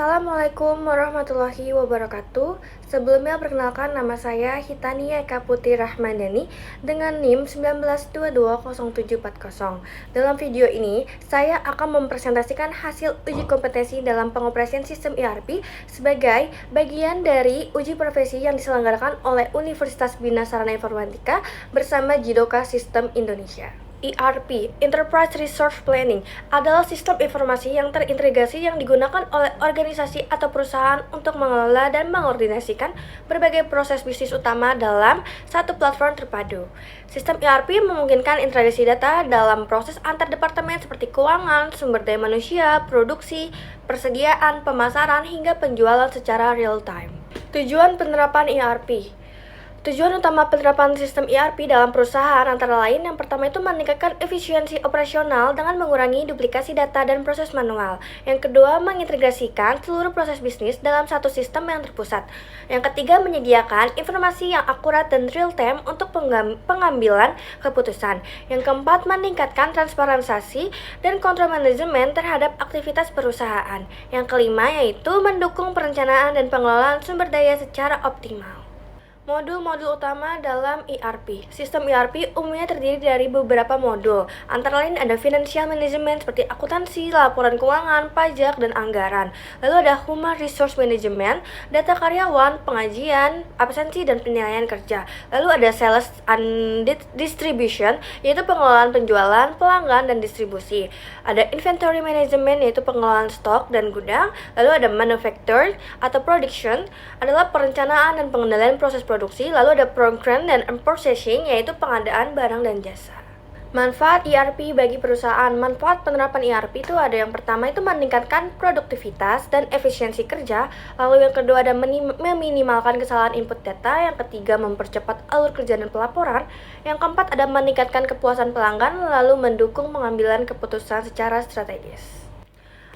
Assalamualaikum warahmatullahi wabarakatuh. Sebelumnya perkenalkan nama saya Hitania Eka Putri Rahmadani dengan NIM 19220740. Dalam video ini, saya akan mempresentasikan hasil uji kompetensi dalam pengoperasian sistem ERP sebagai bagian dari uji profesi yang diselenggarakan oleh Universitas Bina Sarana Informatika bersama Jidoka Sistem Indonesia. ERP, Enterprise Resource Planning, adalah sistem informasi yang terintegrasi yang digunakan oleh organisasi atau perusahaan untuk mengelola dan mengordinasikan berbagai proses bisnis utama dalam satu platform terpadu. Sistem ERP memungkinkan integrasi data dalam proses antar departemen seperti keuangan, sumber daya manusia, produksi, persediaan, pemasaran, hingga penjualan secara real-time. Tujuan penerapan ERP. Tujuan utama penerapan sistem ERP dalam perusahaan antara lain yang pertama itu meningkatkan efisiensi operasional dengan mengurangi duplikasi data dan proses manual. Yang kedua, mengintegrasikan seluruh proses bisnis dalam satu sistem yang terpusat. Yang ketiga, menyediakan informasi yang akurat dan real time untuk pengambilan keputusan. Yang keempat, meningkatkan transparansi dan kontrol manajemen terhadap aktivitas perusahaan. Yang kelima yaitu mendukung perencanaan dan pengelolaan sumber daya secara optimal. Modul-modul utama dalam ERP. Sistem ERP umumnya terdiri dari beberapa modul, antara lain ada financial management seperti akuntansi, laporan keuangan, pajak, dan anggaran. Lalu ada human resource management, data karyawan, pengajian, absensi, dan penilaian kerja. Lalu ada sales and distribution, yaitu pengelolaan penjualan, pelanggan, dan distribusi. Ada inventory management, yaitu pengelolaan stok dan gudang. Lalu ada manufacture atau production, adalah perencanaan dan pengendalian proses produksi. Lalu ada procurement dan processing, yaitu pengadaan barang dan jasa. Manfaat ERP bagi perusahaan. Manfaat penerapan ERP itu ada yang pertama itu meningkatkan produktivitas dan efisiensi kerja. Lalu yang kedua ada meminimalkan kesalahan input data. Yang ketiga mempercepat alur kerja dan pelaporan. Yang keempat ada meningkatkan kepuasan pelanggan. Lalu mendukung pengambilan keputusan secara strategis.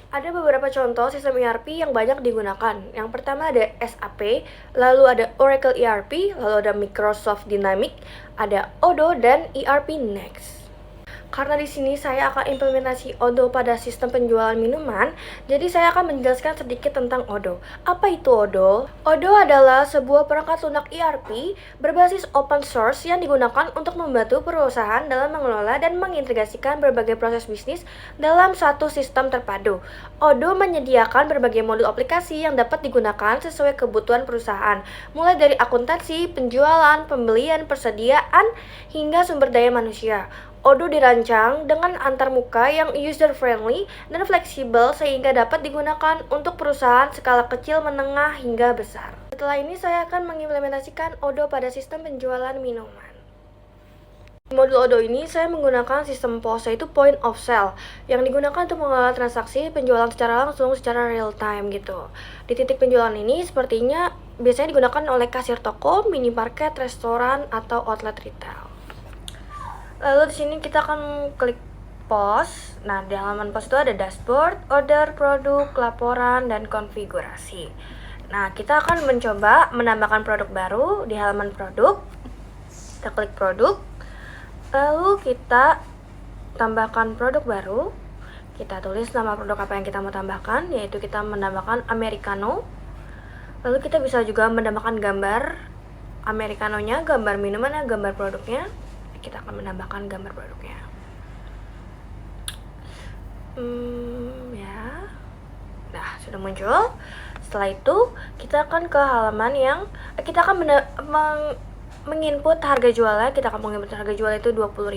Ada beberapa contoh sistem ERP yang banyak digunakan. Yang pertama ada SAP, lalu ada Oracle ERP, lalu ada Microsoft Dynamics, ada Odoo, dan ERP Next. Karena di sini saya akan implementasi Odoo pada sistem penjualan minuman, jadi saya akan menjelaskan sedikit tentang Odoo. Apa itu Odoo? Odoo adalah sebuah perangkat lunak ERP berbasis open source yang digunakan untuk membantu perusahaan dalam mengelola dan mengintegrasikan berbagai proses bisnis dalam satu sistem terpadu. Odoo menyediakan berbagai modul aplikasi yang dapat digunakan sesuai kebutuhan perusahaan, mulai dari akuntansi, penjualan, pembelian, persediaan, hingga sumber daya manusia. Odoo dirancang dengan antarmuka yang user-friendly dan fleksibel sehingga dapat digunakan untuk perusahaan skala kecil, menengah, hingga besar. Setelah ini saya akan mengimplementasikan Odoo pada sistem penjualan minuman. Di modul Odoo ini saya menggunakan sistem POS, yaitu point of sale, yang digunakan untuk mengelola transaksi penjualan secara langsung, secara real time gitu. Di titik penjualan ini sepertinya biasanya digunakan oleh kasir toko, minimarket, restoran, atau outlet retail. Lalu di sini kita akan klik POS. Nah, di halaman POS itu ada dashboard, order, produk, laporan, dan konfigurasi. Nah, kita akan mencoba menambahkan produk baru di halaman produk. Kita klik produk. Lalu kita tambahkan produk baru. Kita tulis nama produk apa yang kita mau tambahkan, yaitu kita menambahkan Americano. Lalu kita bisa juga menambahkan gambar Americanonya, gambar minumannya, gambar produknya. Kita akan menambahkan gambar produknya. Nah, sudah muncul. Setelah itu, kita akan ke halaman yang kita akan menginput harga jualnya. Kita akan menginput harga jual itu 20.000.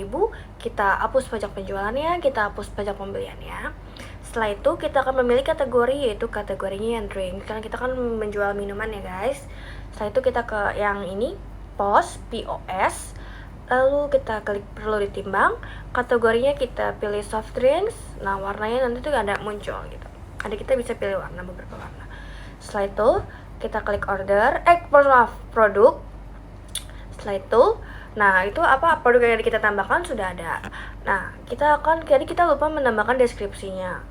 Kita hapus pajak penjualannya, kita hapus pajak pembeliannya. Setelah itu, kita akan memilih kategori, yaitu kategorinya yang drink, karena kita akan menjual minuman ya guys. Setelah itu kita ke yang ini, POS. Lalu kita klik perlu ditimbang, kategorinya kita pilih soft drinks. Nah, warnanya nanti tuh ada muncul gitu. Ada kita bisa pilih warna, beberapa warna. Setelah itu kita klik order, produk. Setelah itu, nah itu apa produk yang kita tambahkan sudah ada. Nah, jadi kita lupa menambahkan deskripsinya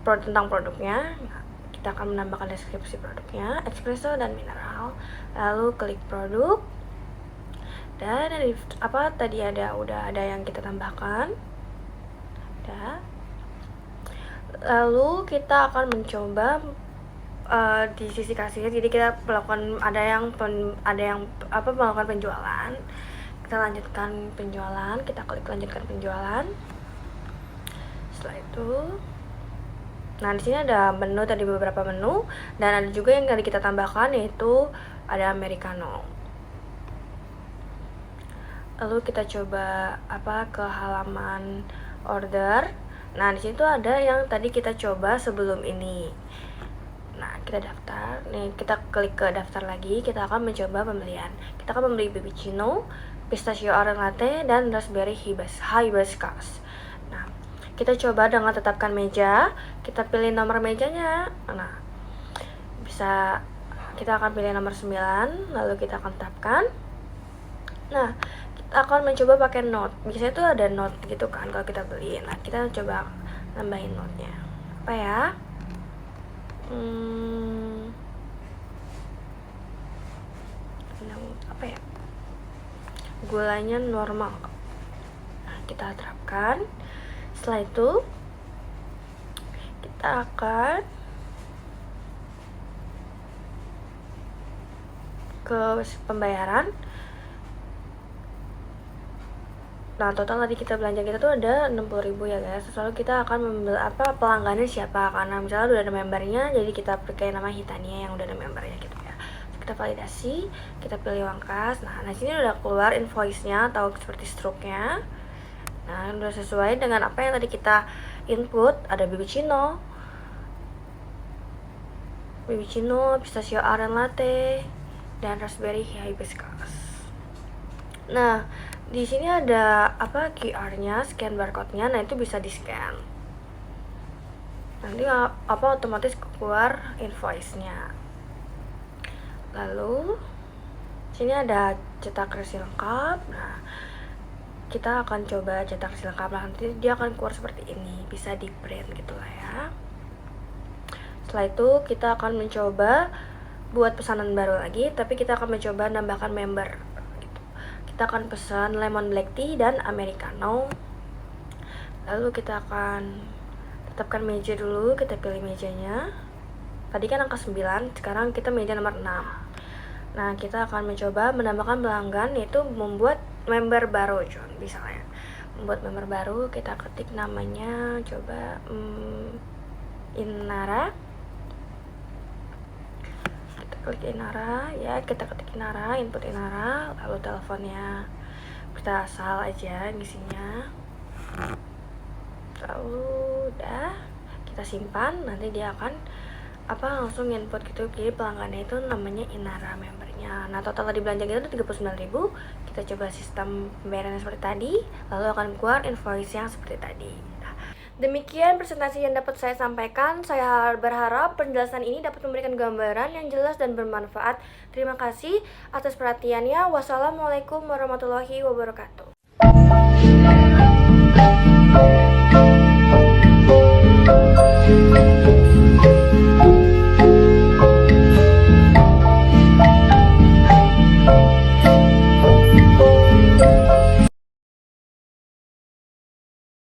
tentang produknya. Nah, kita akan menambahkan deskripsi produknya, espresso dan mineral. Lalu klik produk. Dan tadi udah ada yang kita tambahkan. Lalu kita akan mencoba di sisi kasir. Jadi kita melakukan melakukan penjualan. Kita lanjutkan penjualan, kita klik lanjutkan penjualan. Setelah itu, nah di sini ada menu, tadi beberapa menu, dan ada juga yang tadi kita tambahkan, yaitu ada americano. Lalu kita coba ke halaman order. Nah di situ ada yang tadi kita coba sebelum ini. Nah kita daftar, nih kita klik ke daftar lagi. Kita akan mencoba pembelian. Kita akan membeli cappuccino, pistachio orange latte, dan raspberry hibiscus. Nah kita coba dengan tetapkan meja. Kita pilih nomor mejanya. Nah kita akan pilih nomor 9, lalu kita akan tetapkan. Nah kita akan mencoba pakai note. Biasanya tuh ada note gitu kan kalau kita beli. Nah kita coba nambahin note-nya apa ya, apa ya, gulanya normal. Nah kita terapkan. Setelah itu kita akan ke pembayaran. Nah total tadi kita belanja kita tuh ada 60.000 ya guys. Lalu kita akan membeli pelanggannya siapa, karena misalnya udah ada membernya, jadi kita pakai nama Hitania yang udah ada membernya gitu ya. Kita validasi, kita pilih uang kas. Nah di sini udah keluar invoice-nya atau seperti stroke-nya. Nah udah sesuai dengan apa yang tadi kita input. Ada cappuccino, pistachio orange latte, dan raspberry hibiscus. Nah di sini ada QR-nya, scan barcode-nya. Nah itu bisa di-scan. Nanti otomatis keluar invoice-nya. Lalu sini ada cetak resi lengkap. Nah kita akan coba cetak resi lengkap. Nanti dia akan keluar seperti ini, bisa di print gitulah ya. Setelah itu kita akan mencoba buat pesanan baru lagi, tapi kita akan mencoba nambahkan member. Kita akan pesan lemon black tea dan americano. Lalu kita akan tetapkan meja dulu. Kita pilih mejanya. Tadi kan angka 9, sekarang kita meja nomor 6. Nah kita akan mencoba menambahkan pelanggan, yaitu membuat member baru. Misalnya membuat member baru, kita ketik namanya, coba Inara. Klik Inara ya, kita ketik Inara, input Inara, lalu teleponnya kita asal aja ngisinya. Lalu udah kita simpan, nanti dia akan langsung input gitu. Jadi pelanggannya itu namanya Inara membernya. Nah total tadi belanja kita itu 39.000. Kita coba sistem pembayarannya seperti tadi, lalu akan keluar invoice yang seperti tadi. Demikian presentasi yang dapat saya sampaikan. Saya berharap penjelasan ini dapat memberikan gambaran yang jelas dan bermanfaat. Terima kasih atas perhatiannya. Wassalamualaikum warahmatullahi wabarakatuh.